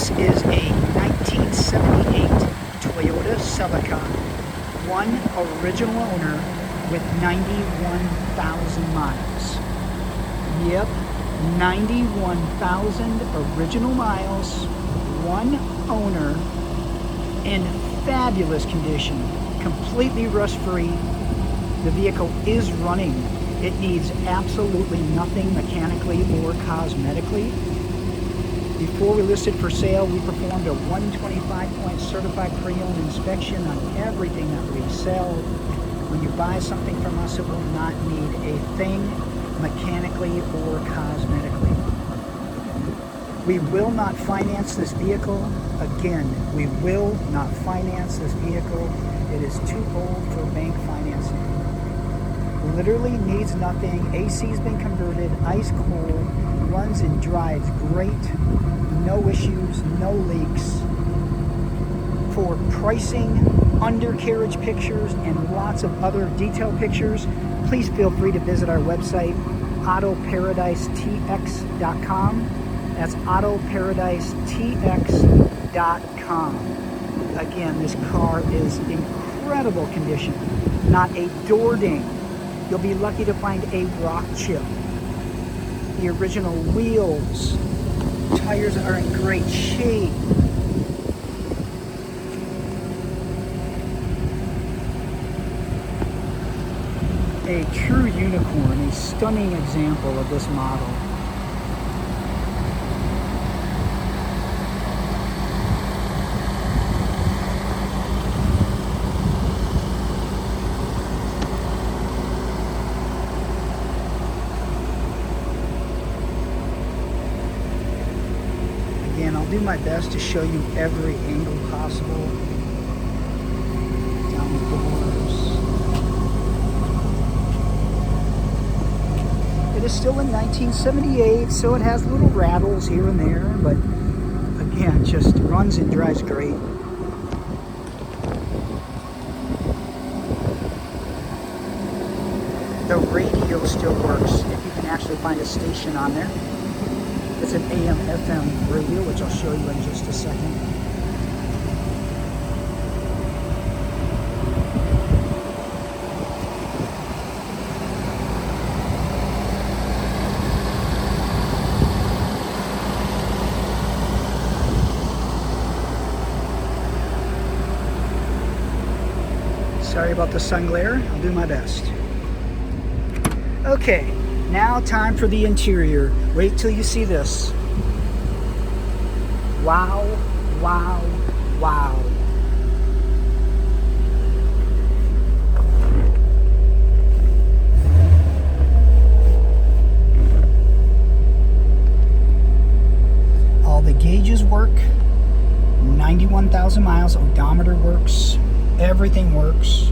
This is a 1978 Toyota Celica, one original owner with 91,000 miles. Yep, 91,000 original miles, one owner, in fabulous condition, completely rust-free. The vehicle is running. It needs absolutely nothing mechanically or cosmetically. Before we listed for sale, we performed a 125-point certified pre-owned inspection on everything that we sell. When you buy something from us, it will not need a thing mechanically or cosmetically. We will not finance this vehicle. Again, we will not finance this vehicle. It is too old for bank financing. Literally needs nothing. AC's been converted, ice cold, runs and drives great, no issues, no leaks. For pricing, undercarriage pictures, and lots of other detailed pictures, please feel free to visit our website, autoparadisetx.com. That's autoparadisetx.com. Again, this car is incredible condition, not a door ding. You'll be lucky to find a rock chip. The original wheels, tires are in great shape. A true unicorn, a stunning example of this model. Again, I'll do my best to show you every angle possible. Down the doors. It is still in 1978, so it has little rattles here and there, but again, just runs and drives great. The radio still works, if you can actually find a station on there. It's an AM/FM radio, which I'll show you in just a second. Sorry about the sun glare, I'll do my best. Okay, now time for the interior. Wait till you see this. Wow, wow, wow. All the gauges work. 91,000 miles, odometer works. Everything works.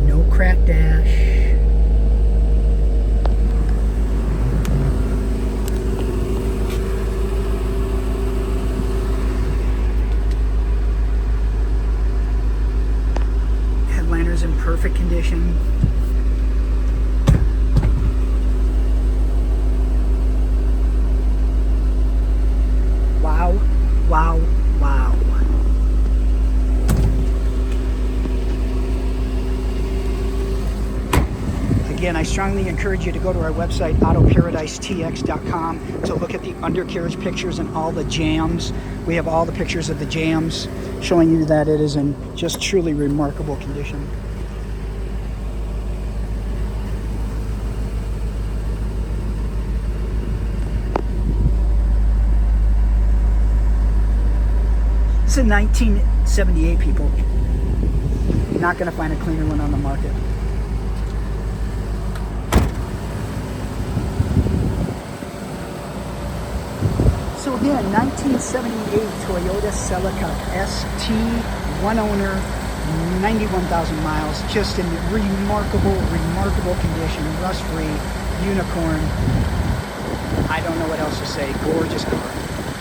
No cracked dash. Headliner's in perfect condition. Wow, wow, wow. Again, I strongly encourage you to go to our website, autoparadisetx.com, to look at the undercarriage pictures and all the jams. We have all the pictures of the jams showing you that it is in just truly remarkable condition. It's in 1978, people. You're not going to find a cleaner one on the market. So again, 1978 Toyota Celica ST, one owner, 91,000 miles, just in remarkable condition, rust-free, unicorn. I don't know what else to say. Gorgeous car.